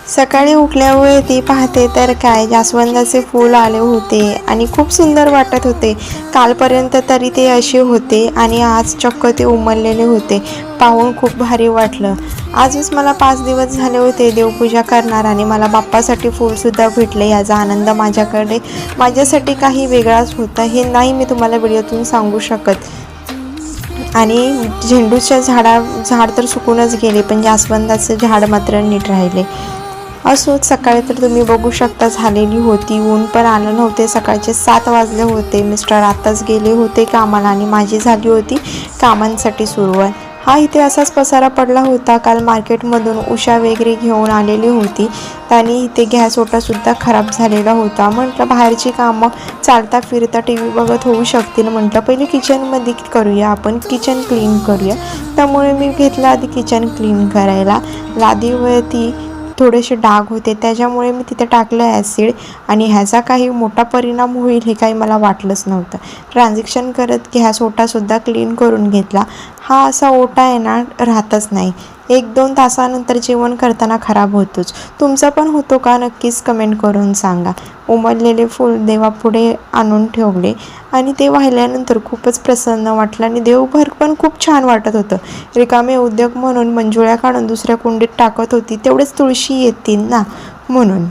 सकाळी उठल्यावर ती पाहते तर काय जास्वंदाचे फूल आले होते आणि खूप सुंदर वाटत होते। कालपर्यंत तरी ते असे होते आणि आज चक्क ते उमललेले होते। पाहून खूप भारी वाटलं। आजच मला 5 दिवस झाले होते देवपूजा करणार आणि मला बाप्पासाठी फूलसुद्धा भेटले। याचा आनंद माझ्यासाठी काही वेगळाच होता। हे नाही मी तुम्हाला व्हिडिओतून सांगू शकत। आणि झेंडूच्या झाड तर सुकूनच गेले, पण जास्वंदाचे झाड मात्र नीट राहिले। असोच सकाळी तर तुम्ही बघू शकता झालेली होती, ऊन पण आलं नव्हते। सकाळचे 7 वाजले होते। मिस्टर आताच गेले होते कामाला आणि माझी झाली होती कामांसाठी सुरुवात। हा इथे असाच पसारा पडला होता। काल मार्केटमधून उषा वगैरे घेऊन आलेली होती आणि इथे गॅस ओटासुद्धा खराब झालेला होता। म्हटलं बाहेरची कामं चालता फिरता टी व्ही बघत होऊ शकतील। म्हटलं पहिले किचनमध्ये करूया, आपण किचन क्लीन करूया। त्यामुळे मी घेतलं आधी किचन क्लीन करायला। लादीवरती थोडेसे डाग होते, त्याच्यामुळे मी तिथे टाकलं ॲसिड आणि ह्याचा काही मोठा परिणाम होईल हे काही मला वाटलंच नव्हतं। ट्रान्झॅक्शन करत गॅस ओटासुद्धा क्लीन करून घेतला। हा असा ओटा आहे ना राहतच नाही, 1-2 तासानंतर जेवण करताना खराब होतोच। तुमचा पण होतो का नक्कीच कमेंट करून सांगा। उमललेले फूल देवापुढे आणून ठेवले आणि ते वाहिल्यानंतर खूपच प्रसन्न वाटलं आणि देवघर पण खूप छान वाटत होतं। रिकामे उद्योग म्हणून मंजुळ्या काढून दुसऱ्या कुंडीत टाकत होती, तेवढेच तुळशी येतील ना म्हणून।